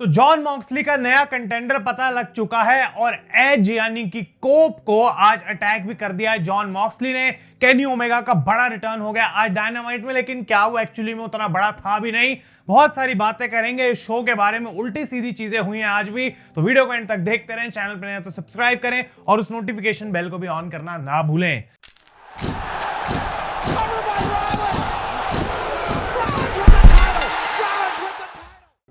तो John Moxley का नया कंटेंडर पता लग चुका है और एज यानी कि कोप को आज अटैक भी कर दिया है जॉन मॉक्सली ने। केनी ओमेगा का बड़ा रिटर्न हो गया आज डायनामाइट में, लेकिन क्या वो एक्चुअली में उतना बड़ा था भी नहीं। बहुत सारी बातें करेंगे इस शो के बारे में, उल्टी सीधी चीजें हुई हैं आज भी। तो वीडियो को एंड तक देखते रहें, चैनल पर नए हैं तो सब्सक्राइब करें और उस नोटिफिकेशन बेल को भी ऑन करना ना भूलें।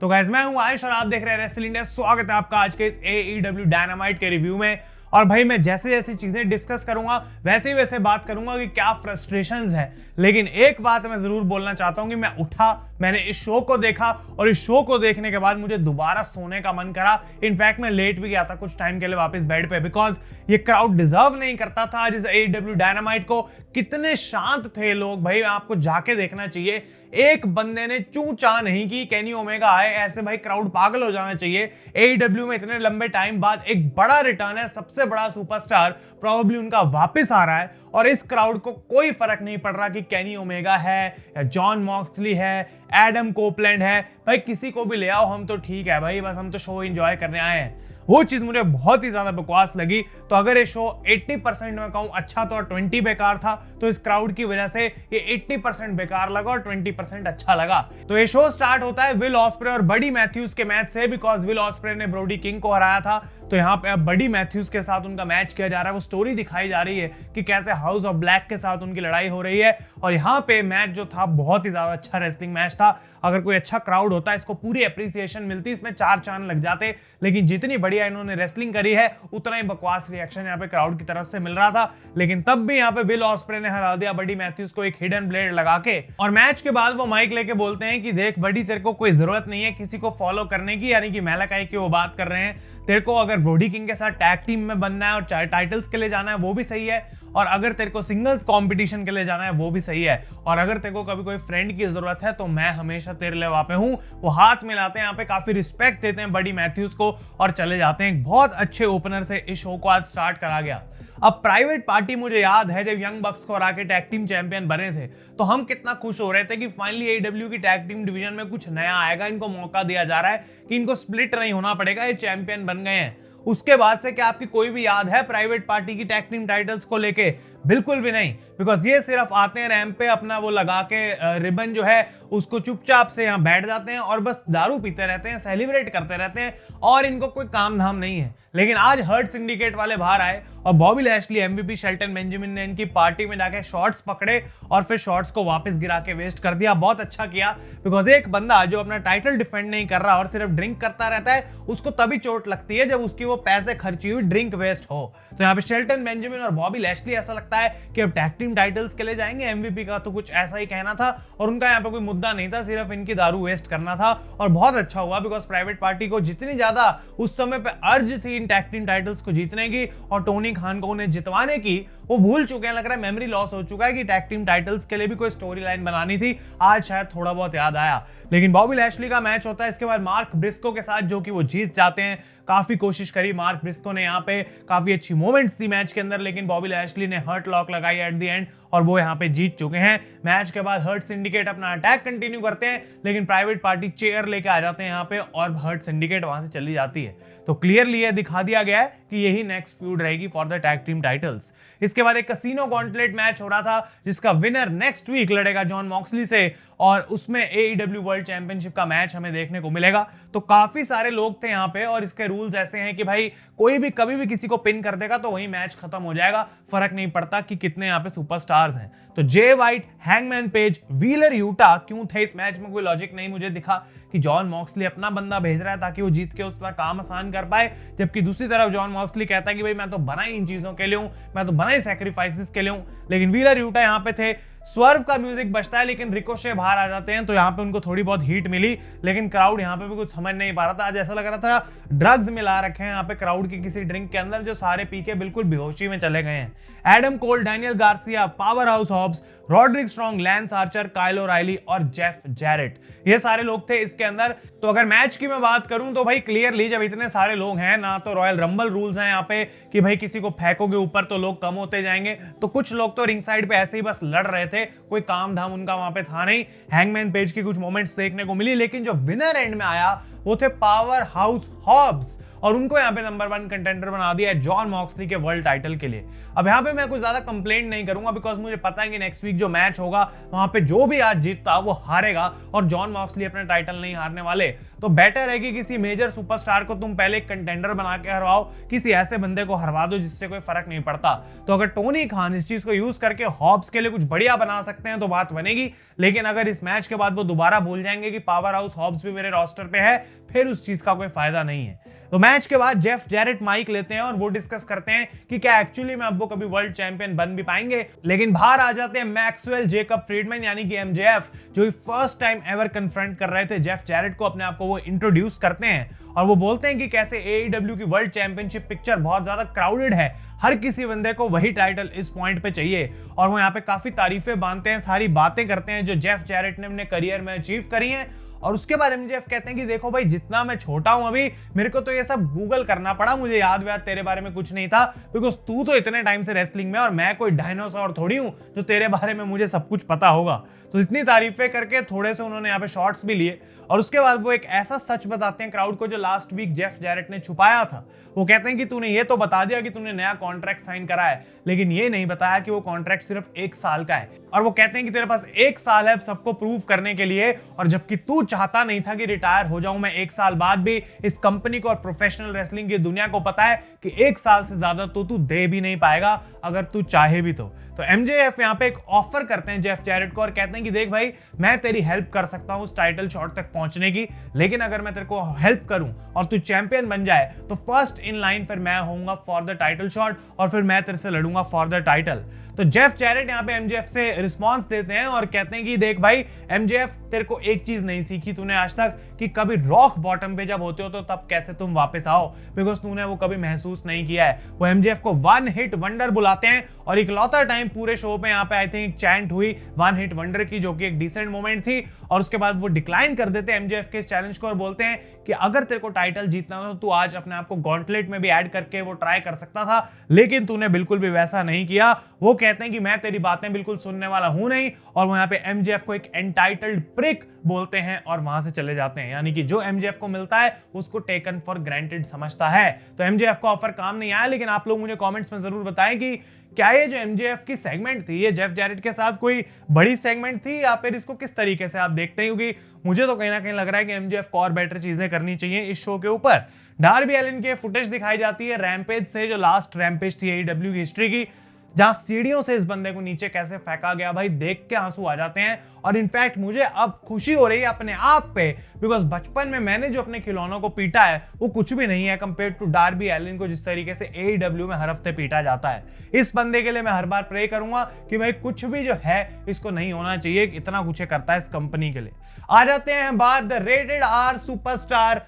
तो गाइस मैं हूं आयुष और आप देख रहे हैं रेसल इंडिया। स्वागत है आपका आज के इस AEW डायनामाइट के रिव्यू में। और भाई मैं जैसे जैसी चीजें डिस्कस करूंगा वैसे वैसे बात करूंगा कि क्या फ्रस्ट्रेशंस है। लेकिन एक बात मैं जरूर बोलना चाहता हूं कि मैं उठा, मैंने इस शो को देखा और इस शो को देखने के बाद मुझे दोबारा सोने का मन करा। इनफैक्ट मैं लेट भी गया था कुछ टाइम के लिए वापस बेड पे, बिकॉज ये क्राउड डिजर्व नहीं करता था आज इस AEW डायनामाइट को। कितने शांत थे लोग भाई, आपको जाके देखना चाहिए। एक बंदे ने चू चा नहीं की केनी ओमेगा आए, ऐसे भाई क्राउड पागल हो जाना चाहिए। AEW में इतने लंबे टाइम बाद एक बड़ा रिटर्न है, सबसे बड़ा सुपरस्टार प्रोबेबली उनका वापस आ रहा है और इस क्राउड को कोई फर्क नहीं पड़ रहा कि केनी ओमेगा है या जॉन मॉक्सली है, एडम कोपलैंड है। भाई किसी को भी ले आओ, हम तो ठीक है भाई, बस हम तो शो एंजॉय करने आए हैं। वो चीज मुझे बहुत ही ज्यादा बकवास लगी। तो अगर ये शो 80% में कहूं अच्छा तो 20 बेकार था, तो इस क्राउड की वजह से ये 80% बेकार लगा और 20% अच्छा लगा। तो ये शो स्टार्ट होता है विल ऑस्प्रे और बडी मैथ्यूज के मैच से, बिकॉज विल ऑस्प्रे ने ब्रोडी किंग को हराया था। तो यहाँ पे अब बडी मैथ्यूज के साथ उनका मैच किया जा रहा है। वो स्टोरी दिखाई जा रही है कि कैसे हाउस ऑफ ब्लैक के साथ उनकी लड़ाई हो रही है। और यहाँ पे मैच जो था बहुत ही ज्यादा अच्छा रेसलिंग मैच था। अगर कोई अच्छा क्राउड होता, इसको पूरी अप्रिसिएशन मिलती, इसमें 4 चांद लग जाते। लेकिन जितनी बढ़िया इन्होंने रेसलिंग करी है उतना ही बकवास रिएक्शन यहाँ पे क्राउड की तरफ से मिल रहा था। लेकिन तब भी यहाँ पे विल ऑस्प्रे ने हरा दिया बडी मैथ्यूज को एक हिडन ब्लेड लगा के। और मैच के बाद वो माइक लेके बोलते हैं कि देख बडी, तेरे को कोई जरूरत नहीं है किसी को फॉलो करने की, यानी कि मैलाकाई की वो बात कर रहे हैं। तेरे को अगर ब्रोडी किंग के साथ टैग टीम में बनना है और टाइटल्स के लिए जाना है वो भी सही है, और अगर तेरे को सिंगल्स कंपटीशन के लिए जाना है वो भी सही है, और अगर तेरे को कभी कोई फ्रेंड की जरूरत है तो मैं हमेशा तेरे लिए वहां पे हूं। वो हाथ मिलाते हैं यहाँ पे, काफी रिस्पेक्ट देते हैं बडी मैथ्यूज को और चले जाते हैं। बहुत अच्छे ओपनर से इस शो को आज स्टार्ट करा गया। अब प्राइवेट पार्टी मुझे याद है जब यंग बक्स को हरा के टैग टीम चैंपियन बने थे तो हम कितना खुश हो रहे थे कि फाइनली AEW की टैग टीम डिवीजन में कुछ नया आएगा, इनको मौका दिया जा रहा है कि इनको स्प्लिट नहीं होना पड़ेगा, ये चैंपियन बन गए हैं। उसके बाद से क्या आपकी कोई भी याद है प्राइवेट पार्टी की टैग टीम टाइटल्स को लेके? बिल्कुल भी नहीं, बिकॉज ये सिर्फ आते हैं रैंप पे, अपना वो लगा के रिबन जो है उसको चुपचाप से यहाँ बैठ जाते हैं और बस दारू पीते रहते हैं, सेलिब्रेट करते रहते हैं और इनको कोई काम धाम नहीं है। लेकिन आज हर्ट सिंडिकेट वाले बाहर आए और Bobby Lashley, MVP Shelton Benjamin ने इनकी पार्टी में जाके शॉट्स पकड़े और फिर शॉट्स को वापस गिरा के वेस्ट कर दिया। बहुत अच्छा किया, बिकॉज एक बंदा जो अपना टाइटल डिफेंड नहीं कर रहा और सिर्फ ड्रिंक करता रहता है उसको तभी चोट लगती है जब उसकी वो पैसे खर्ची हुई ड्रिंक वेस्ट हो। तो यहाँ पे शेल्टन बेंजामिन और बॉबी लैशली ऐसा लगता है कि अब टैग टीम टाइटल्स के लिए जाएंगे। MVP का तो कुछ ऐसा ही कहना था और उनका यहाँ पे कोई मुद्दा नहीं था, सिर्फ इनकी दारू वेस्ट करना था। और बहुत अच्छा हुआ, बिकॉज प्राइवेट पार्टी को जितनी ज्यादा उस समय पे अर्ज थी इन टैग टीम टाइटल्स को जीतने की और टोनी खान को उन्हें जितवाने की, वो भूल चुके हैं। लग रहा है मेमोरी लॉस हो चुका है कि टैग टीम टाइटल्स के लिए भी कोई स्टोरी लाइन बनानी थी। आज शायद थोड़ा बहुत याद आया। लेकिन बॉबी लैशली का मैच होता है इसके बाद मार्क ब्रिस्को के साथ, जो कि वो जीत जाते हैं। काफी कोशिश करी मार्क ब्रिस्को ने, यहाँ पे काफी अच्छी मोमेंट्स थी मैच के अंदर, लेकिन बॉबी लैशली ने हर्ट लॉक लगाई एट द एंड और वो यहाँ पे जीत चुके हैं। मैच के बाद हर्ट सिंडिकेट अपना अटैक कंटिन्यू करते हैं, लेकिन प्राइवेट पार्टी चेयर लेके आ जाते हैं यहाँ पे और हर्ट सिंडिकेट वहां से चली जाती है। तो क्लियरली ये दिखा दिया गया है कि यही नेक्स्ट फ्यूड रहेगी for the tag team titles. इसके बाद एक कसिनो गॉन्टलेट मैच हो रहा था जिसका विनर नेक्स्ट वीक लड़ेगा जॉन मॉक्सली से और उसमें AEW वर्ल्ड चैंपियनशिप का मैच हमें देखने को मिलेगा। तो काफी सारे लोग थे यहाँ पे और इसके रूल्स ऐसे हैं कि भाई कोई भी कभी भी किसी को पिन कर देगा तो वही मैच खत्म हो जाएगा, फर्क नहीं पड़ता कि कितने यहाँ पे सुपरस्टार्स हैं। तो Jay White, Hangman Page, Wheeler Yuta क्यों थे इस मैच में? कोई लॉजिक नहीं मुझे दिखा कि जॉन मॉक्सली अपना बंदा भेज रहा है ताकि वो जीत के उसका काम आसान कर पाए, जबकि दूसरी तरफ जॉन मॉक्सली कहता है कि भाई मैं तो बना ही इन चीजों के लिए हूं, मैं तो बना ही सैक्रिफाइसेस के लिए हूं। लेकिन व्हीलर यूटा यहाँ पे थे। स्वर्व का म्यूजिक बजता है लेकिन रिकोशे बाहर आ जाते हैं, तो यहाँ पे उनको थोड़ी बहुत हीट मिली, लेकिन क्राउड यहाँ पे भी कुछ समझ नहीं पा रहा था। आज ऐसा लग रहा था ड्रग्स मिला रखे हैं यहाँ पे क्राउड की किसी ड्रिंक के अंदर, जो सारे पी के बिल्कुल बेहोशी में चले गए हैं। Adam Cole, Daniel Garcia, powerhouse Hobbs, Roderick Strong, Lance Archer, Kyle O'Reilly और जेफ जैरेट, ये सारे लोग थे इसके अंदर। तो अगर मैच की मैं बात करूं तो भाई क्लियरली जब इतने सारे लोग हैं ना, तो रॉयल रंबल रूल्स हैं यहाँ पे कि भाई किसी को फेंकोगे ऊपर तो लोग कम होते जाएंगे। तो कुछ लोग तो रिंग साइड पे ऐसे ही बस लड़ रहे थे, कोई काम धाम उनका वहां पे था नहीं। हैंगमैन पेज की कुछ मोमेंट्स देखने को मिली, लेकिन जो विनर एंड में आया वो थे पावर हाउस हॉब्स, और उनको यहाँ पे नंबर 1 कंटेंडर बना दिया है जॉन मॉक्सली के वर्ल्ड टाइटल के लिए। अब यहाँ पे मैं कुछ ज्यादा कंप्लेंट नहीं करूंगा, बिकॉज मुझे पता है कि नेक्स्ट वीक जो मैच होगा वहां पे जो भी आज जीतता वो हारेगा, और जॉन मॉक्सली अपना टाइटल नहीं हारने वाले। तो बेटर है कि किसी मेजर सुपरस्टार को तुम पहले एक कंटेंडर बना के हरवाओ, किसी ऐसे बंदे को हरवा दो जिससे कोई फर्क नहीं पड़ता। तो अगर टोनी खान इस चीज को यूज करके हॉब्स के लिए कुछ बढ़िया बना सकते हैं तो बात बनेगी, लेकिन अगर इस मैच के बाद वो दोबारा भूल जाएंगे कि पावर हाउस हॉब्स भी मेरे रोस्टर पे है, फिर उस चीज का कोई फायदा नहीं है। तो मैच के बाद जेफ जैरेट माइक लेते हैं और वो डिस्कस करते हैं कि क्या एक्चुअली में अब वो कभी वर्ल्ड चैंपियन बन भी पाएंगे। लेकिन बाहर आ जाते हैं मैक्सवेल जेकब फ्रीडमैन यानी कि एमजेएफ, जो फर्स्ट टाइम एवर कन्फ्रंट कर रहे थे जेफ जैरेट को, अपने आप को वो इंट्रोड्यूस करते हैं और वो बोलते हैं कि कैसे एईडब्ल्यू की वर्ल्ड चैंपियनशिप पिक्चर बहुत ज्यादा क्राउडेड है, हर किसी बंदे को वही टाइटल इस पॉइंट पे चाहिए। और वो यहाँ पे काफी तारीफें बांधते हैं, सारी बातें करते हैं जो जेफ जैरेट ने अपने करियर में अचीव करी हैं। और उसके बारे में जेफ कहते हैं कि देखो भाई, जितना मैं छोटा हूं अभी, मेरे को तो ये सब गूगल करना पड़ा, मुझे याद तेरे बारे में कुछ नहीं था, बिकॉज तू तो इतने टाइम से रेसलिंग में, और मैं कोई डायनासोर थोड़ी हूं जो तेरे बारे में मुझे सब कुछ पता होगा। तो इतनी तारीफें करके थोड़े से उन्होंने यहाँ पे शॉट्स भी लिए, और उसके बाद वो एक ऐसा सच बताते हैं क्राउड को जो लास्ट वीक जेफ जैरेट ने छुपाया था। वो कहते हैं कि तूने ये तो बता दिया कि तूने नया कॉन्ट्रैक्ट साइन करा है, लेकिन ये नहीं बताया कि वो कॉन्ट्रैक्ट सिर्फ 1 साल का है। और वो कहते हैं कि तेरे पास 1 साल है सबको प्रूव करने के लिए, और जबकि तू चाहता नहीं था कि रिटायर हो जाऊं मैं 1 साल बाद भी, इस कंपनी को और प्रोफेशनल रेसलिंग की दुनिया को पता है कि 1 साल से ज्यादा तो तू दे भी नहीं पाएगा अगर तू चाहे भी तो एमजेएफ यहाँ पे एक ऑफर करते हैं जेफ जैरेट को और कहते हैं कि देख भाई, मैं तेरी हेल्प कर सकता हूं उस टाइटल शॉट तक पहुंचने की, लेकिन अगर मैं तेरे को हेल्प करूं और तू चैंपियन बन जाए तो फर्स्ट इन लाइन फिर मैं होऊंगा फॉर द टाइटल शॉट, और फिर मैं तेरे से लड़ूंगा फॉर द टाइटल। तो जेफ जैरेट यहाँ पे एमजेएफ से रिस्पॉन्स देते हैं और कहते हैं कि देख भाई एमजेएफ, तेरे को एक चीज नहीं सीखी तूने आज तक कि कभी रॉक बॉटम पे जब होते हो तो तब कैसे तुम वापस आओ, बिकॉज तूने वो कभी महसूस नहीं किया है। वो एमजेएफ को 1 हिट वंडर बुलाते हैं और इकलौता टाइम पूरे शो पे यहाँ पे आई थिंक चैंट हुई 1 हिट वंडर की, जो कि एक डिसेंट मोमेंट थी। और उसके बाद वो डिक्लाइन कर देते हैं एमजेएफ के इस चैलेंज को और बोलते हैं कि अगर तेरे को टाइटल जीतना था तो तू आज अपने आप को गॉन्टलेट में भी ऐड करके वो ट्राई कर सकता था, लेकिन तूने बिल्कुल भी वैसा नहीं किया। वो कहते हैं कि मैं तेरी बातें बिल्कुल सुनने वाला हूं नहीं, और वो यहाँ पे एमजेएफ को एक एंटाइटल्ड प्रिक बोलते हैं और वहां से चले जाते हैं। यानी कि जो एमजेएफ को मिलता है उसको टेकन फॉर ग्रांटेड समझता है। तो एमजेएफ का ऑफर काम नहीं आया, लेकिन आप लोग मुझे कमेंट्स में जरूर बताएं कि क्या ये जो एमजेएफ की सेगमेंट थी, ये जेफ जैरेट के साथ कोई बड़ी सेगमेंट थी या फिर इसको किस तरीके से आप देखते हैं, क्योंकि मुझे तो कहीं ना कहीं लग रहा है कि एमजेएफ को और बेटर चीजें करनी चाहिए इस शो के ऊपर। डार्बी एलिन की फुटेज दिखाई जाती है रैम्पेज से, जो लास्ट रैम्पेज थी एईडब्ल्यू की हिस्ट्री की, जहां सीढ़ियों से इस बंदे को नीचे कैसे फेंका गया, भाई देख के आंसू आ जाते हैं। और इनफैक्ट मुझे अब खुशी हो रही है अपने आप पे, बिकॉज बचपन में मैंने जो अपने खिलौनों को पीटा है वो कुछ भी नहीं है कंपेयर टू डार्बी एलिन को, जिस तरीके से एईडब्ल्यू में हर हफ्ते पीटा जाता है। इस बंदे के लिए मैं हर बार प्रे करूंगा कि भाई कुछ भी जो है इसको नहीं होना चाहिए, इतना कुछ करता है इस कंपनी के लिए। आ जाते हैं बात द रेटेड आर सुपरस्टार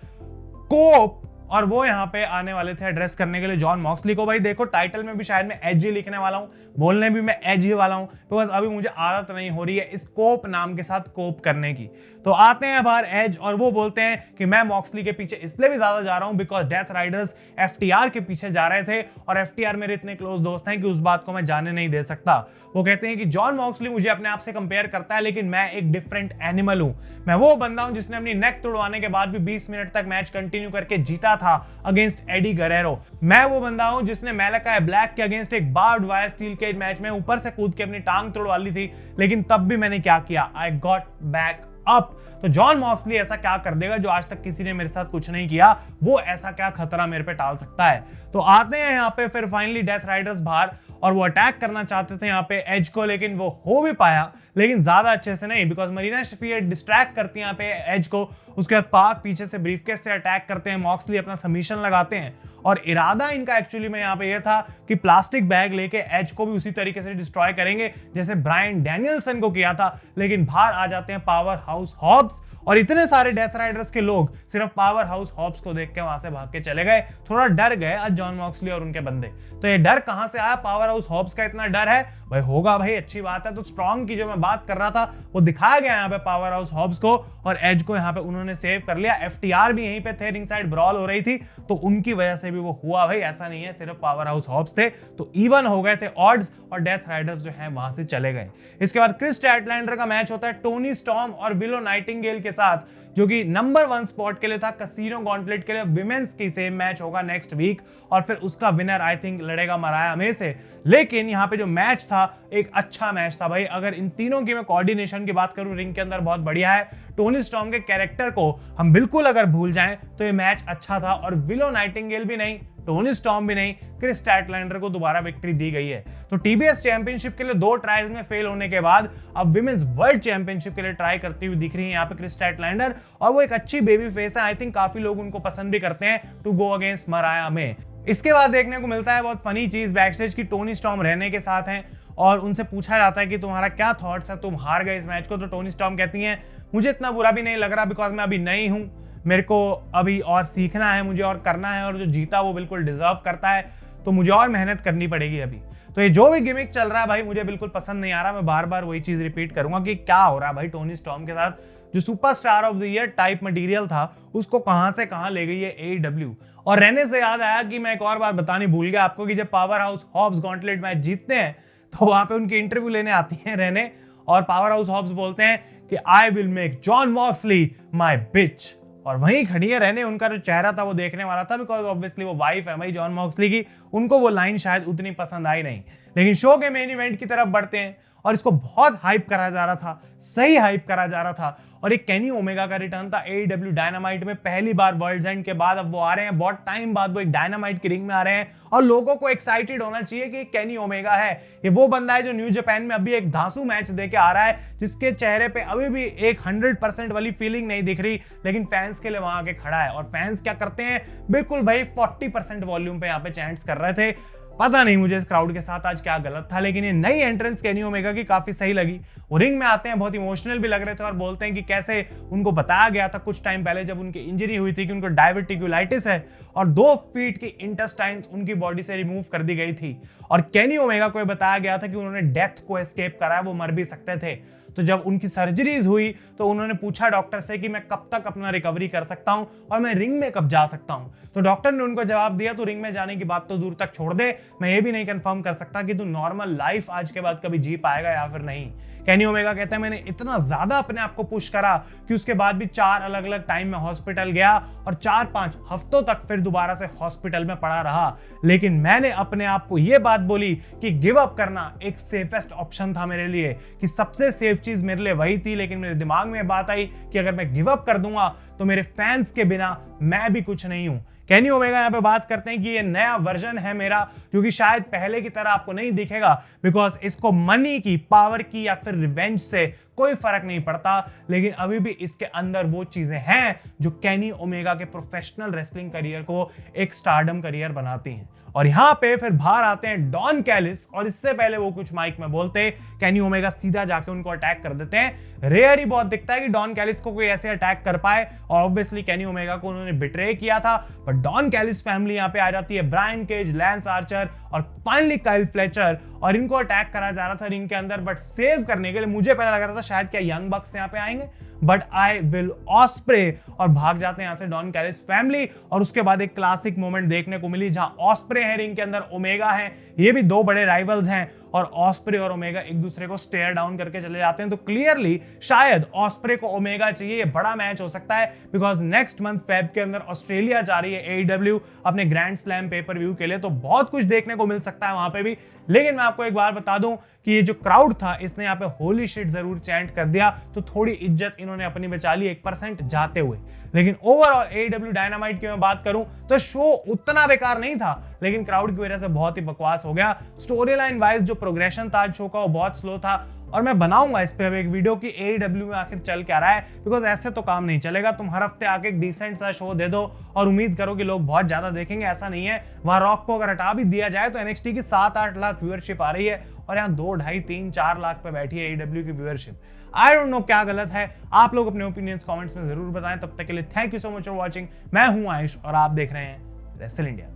कोप, और वो यहाँ पे आने वाले थे एड्रेस करने के लिए जॉन मॉक्सली को। भाई देखो, टाइटल में भी शायद मैं एज ही लिखने वाला हूँ, बोलने भी मैं एज ही वाला हूँ, बिकॉज अभी मुझे आदत नहीं हो रही है इस कोप नाम के साथ कोप करने की। तो आते हैं बाहर एज और वो बोलते हैं कि मैं मॉक्सली के पीछे इसलिए भी ज्यादा जा रहा हूँ बिकॉज डेथ राइडर्स एफटीआर के पीछे जा रहे थे, और एफटीआर मेरे इतने क्लोज दोस्त हैं कि उस बात को मैं जाने नहीं दे सकता। वो कहते हैं कि जॉन मॉक्सली मुझे अपने आप से कंपेयर करता है, लेकिन मैं एक डिफरेंट एनिमल हूं। मैं वो बंदा हूं जिसने अपनी नेक तोड़वाने के बाद भी 20 मिनट तक मैच कंटिन्यू करके जीता था अगेंस्ट एडी गरेरो। मैं वो बंदा हूं जिसने मैलेकाई ब्लैक के अगेंस्ट एक barbed wire steel cage match में ऊपर से कूद के अपनी टांग तोड़वा ली थी, लेकिन तब भी मैंने क्या किया, आई गॉट बैक अप। तो जॉन मॉक्सली ऐसा क्या कर देगा जो आज तक किसी ने मेरे साथ कुछ नहीं किया, वो ऐसा क्या खतरा मेरे पे टाल सकता है। तो आते हैं यहाँ पे फिर फाइनली डेथ राइडर्स बाहर, और वो अटैक करना चाहते थे यहाँ पे एज को, लेकिन वो हो भी पाया, लेकिन ज्यादा अच्छे से नहीं, बिकॉज मरीना शफीर डिस्ट्रैक्ट करती है यहाँ पे एज को। उसके बाद पाक पीछे से ब्रीफकेस से अटैक करते हैं, मॉक्सली अपना सबमिशन लगाते हैं, और इरादा इनका एक्चुअली में यहाँ पे ये था कि प्लास्टिक बैग लेके एज को भी उसी तरीके से डिस्ट्रॉय करेंगे जैसे ब्रायन डैनियल्सन को किया था। लेकिन बाहर आ जाते हैं पावर हाउस हॉब्स, और इतने सारे डेथ राइडर्स के लोग सिर्फ पावर हाउस हॉब्स को देख के वहां से भाग के चले गए। थोड़ा डर गए आज जॉन मॉक्सली और उनके बंदे। तो ये डर कहां से आया, पावर हाउस हॉब्स का इतना डर है भाई, होगा भाई, अच्छी बात है। तो स्ट्रॉन्ग की जो मैं बात कर रहा था वो दिखाया गया यहाँ पे पावर हाउस हॉब्स को, और एज को यहाँ पे उन्होंने सेव कर लिया। एफटीआर भी यहीं पे थे, रिंग साइड ब्रॉल हो रही थी, तो उनकी वजह से भी वो हुआ भाई, ऐसा नहीं है सिर्फ पावर हाउस हॉब्स थे। तो इवन हो गए थे ऑड्स, और डेथ राइडर्स जो है वहां से चले गए। इसके बाद क्रिस स्टैटलैंडर का मैच होता है टोनी स्टॉर्म और विलो नाइटिंगेल के के साथ, जो कि नंबर 1 स्पॉट के लिए था कसिनो गॉन्टलेट के लिए। विमेंस की सेम मैच होगा नेक्स्ट वीक और फिर उसका विनर आई थिंक लड़ेगा मराया मे से। लेकिन यहाँ पे जो मैच था एक अच्छा मैच था भाई। अगर इन तीनों की मैं कोऑर्डिनेशन की बात करूं रिंग के अंदर बहुत बढ़िया है। टोनी स्टॉर्म के कैरेक्टर को हम बिल्कुल अगर भूल जाएं तो ये मैच अच्छा था और विलो नाइटिंगेल भी नहीं, टोनी स्टॉर्म भी नहीं, क्रिस स्टैटलैंडर को दोबारा विक्ट्री दी गई है। तो टीबीएस चैंपियनशिप के लिए 2 ट्राइज में फेल होने के बाद अब विमेंस वर्ल्ड चैंपियनशिप के लिए ट्राई करती हुई दिख रही है यहाँ पे क्रिस स्टैटलैंडर, और वो एक अच्छी बेबी फेस है। आई थिंक काफी लोग उनको पसंद भी करते हैं टू गो अगेंस्ट मराया में। इसके बाद देखने को मिलता है बहुत फनी चीज बैकस्टेज की, टोनी स्टॉर्म रहने के साथ हैं और उनसे पूछा जाता है कि तुम्हारा क्या थॉट्स है, तुम हार गए इस मैच को। तो टोनी स्टॉर्म कहती हैं मुझे इतना बुरा भी नहीं लग रहा बिकॉज मैं अभी नई हूं, मेरे को अभी और सीखना है, मुझे और करना है, और जो जीता वो बिल्कुल डिजर्व करता है, तो मुझे और मेहनत करनी पड़ेगी अभी। तो ये जो भी गिमिक चल रहा है भाई मुझे बिल्कुल पसंद नहीं आ रहा। मैं बार बार वही चीज रिपीट करूंगा कि क्या हो रहा है भाई टोनी स्टॉर्म के साथ। जो superstar of the year type material था उसको कहां से कहां ले गई है AEW। और रहने से याद आया कि मैं एक और बात बतानी भूल गया आपको कि जब powerhouse Hobbs gauntlet match जीतते हैं तो वहां पे उनकी इंटरव्यू लेने आती है रहने, और पावर हाउस हॉब्स बोलते हैं कि I will make Jon Moxley my bitch, और वहीं खड़ी है रहने। उनका जो चेहरा था वो देखने वाला था बिकॉज ऑब्वियसली वो वाइफ है भाई जॉन मॉक्सली की। उनको वो लाइन शायद उतनी पसंद आई नहीं। लेकिन शो के मेन इवेंट की तरफ बढ़ते हैं और इसको बहुत हाइप करा जा रहा था, सही हाइप करा जा रहा था, और एक केनी ओमेगा का रिटर्न था AEW डायनामाइट में। पहली बार वर्ल्ड्स एंड के बाद अब वो आ रहे हैं, बहुत टाइम बाद वो एक डायनामाइट की रिंग में आ रहे हैं और लोगों को एक्साइटेड होना चाहिए कि केनी ओमेगा है। ये वो बंदा है जो न्यू जापान में अभी एक धांसू मैच देके आ रहा है, जिसके चेहरे पे अभी भी एक 100% वाली फीलिंग नहीं दिख रही, लेकिन फैंस के लिए वहां आके खड़ा है। और फैंस क्या करते हैं, बिल्कुल भाई 40% वॉल्यूम पे यहाँ पे चैंट्स कर रहे थे। पता नहीं मुझे इस क्राउड के साथ आज क्या गलत था, लेकिन ये नई एंट्रेंस केनी ओमेगा की काफी सही लगी। वो रिंग में आते हैं बहुत इमोशनल भी लग रहे थे और बोलते हैं कि कैसे उनको बताया गया था कुछ टाइम पहले जब उनकी इंजरी हुई थी कि उनको डायवर्टिकुलाइटिस है और 2 फीट की इंटेस्टाइन्स उनकी बॉडी से रिमूव कर दी गई थी। और केनी ओमेगा को बताया गया था कि उन्होंने डेथ को एस्केप करा है, वो मर भी सकते थे। तो जब उनकी सर्जरीज हुई तो उन्होंने पूछा डॉक्टर से कि मैं कब तक अपना रिकवरी कर सकता हूं और मैं रिंग में कब जा सकता हूं। तो डॉक्टर ने उनको जवाब दिया तो रिंग में जाने की बात तो दूर तक छोड़ दे, मैं ये भी नहीं कंफर्म कर सकता कि तू नॉर्मल लाइफ आज के बाद कभी जी पाएगा या फिर नहीं। केनी ओमेगा कहता है मैंने इतना ज्यादा अपने आप को पुश करा कि उसके बाद भी 4 अलग अलग टाइम में हॉस्पिटल गया और 4-5 हफ्तों तक फिर दोबारा से हॉस्पिटल में पड़ा रहा, लेकिन मैंने अपने आप को यह बात बोली कि गिव अप करना एक सेफेस्ट ऑप्शन था मेरे लिए, कि सबसे सेफ चीज मेरे लिए वही थी। लेकिन मेरे दिमाग में बात आई कि अगर मैं गिव अप कर दूंगा तो मेरे फैंस के बिना मैं भी कुछ नहीं हूं। केनी ओमेगा यहाँ पे बात करते हैं कि ये नया वर्जन है मेरा, क्योंकि शायद पहले की तरह आपको नहीं दिखेगा बिकॉज इसको मनी की, पावर की या फिर रिवेंज से कोई फर्क नहीं पड़ता, लेकिन अभी भी इसके अंदर वो चीजें हैं जो केनी ओमेगा के प्रोफेशनल रेसलिंग करियर को एक स्टारडम करियर बनाती हैं। और यहाँ पे फिर बाहर आते हैं डॉन कैलिस, और इससे पहले वो कुछ माइक में बोलते केनी ओमेगा सीधा जाके उनको अटैक कर देते हैं। रेयर ही बहुत दिखता है कि डॉन कैलिस को कोई ऐसे अटैक कर पाए, और ऑब्वियसली केनी ओमेगा को उन्होंने बिट्रे किया था। बट डॉन कैलिस फैमिली यहाँ पे आ जाती है, ब्रायन केज, लैंस आर्चर और फाइनली काइल फ्लेचर, और इनको अटैक करा जा रहा था रिंग के अंदर। बट सेव करने के लिए मुझे पहले लग रहा था शायद क्या यंग बक्स यहाँ पे आएंगे, बट आई विल ऑस्प्रे, और भाग जाते हैं यहां से डॉन कैलिस फैमिली। और उसके बाद एक क्लासिक मोमेंट देखने को मिली जहां ऑस्प्रे है रिंग के अंदर, ओमेगा है, ये भी 2 बड़े राइवल्स हैं, और ऑस्प्रे और ओमेगा एक दूसरे को स्टेयर डाउन करके चले जाते हैं। तो क्लियरली शायद ऑस्प्रे को ओमेगा चाहिए, ये बड़ा मैच हो सकता है बिकॉज नेक्स्ट मंथ फेब के अंदर ऑस्ट्रेलिया जा रही है AEW अपने ग्रैंड स्लैम पेपर व्यू के लिए, तो बहुत कुछ देखने को मिल सकता है वहां पे भी। लेकिन मैं आपको एक बार बता दूं कि ये जो क्राउड था इसने यहाँ पे होली शिट जरूर चैंट कर दिया, तो थोड़ी इज्जत इन्होंने अपनी बचा ली 1% जाते हुए। लेकिन ओवरऑल AEW डायनामाइट की मैं बात करूं तो शो उतना बेकार नहीं था, लेकिन क्राउड की वजह से बहुत ही बकवास हो गया। स्टोरी लाइन वाइज जो प्रोग्रेशन था शो का वो बहुत स्लो था, और मैं बनाऊंगा इस पे एक वीडियो की AEW में आखिर चल क्या रहा है, बिकॉज ऐसे तो काम नहीं चलेगा। तुम हर हफ्ते आके एक डिसेंट सा शो दे दो और उम्मीद करो कि लोग बहुत ज्यादा देखेंगे, ऐसा नहीं है। वहां रॉक को अगर हटा भी दिया जाए तो NXT की 7-8 लाख व्यूअरशिप आ रही है, और यहाँ 2, 2.5, 3, 4 लाख पे बैठी है AEW की व्यूअरशिप। आई डोंट नो क्या गलत है, आप लोग अपने ओपिनियंस कमेंट्स में जरूर बताएं। तब तक के लिए thank you so much for watching. मैं हूं आयुष और आप देख रहे हैं रेसल इंडिया।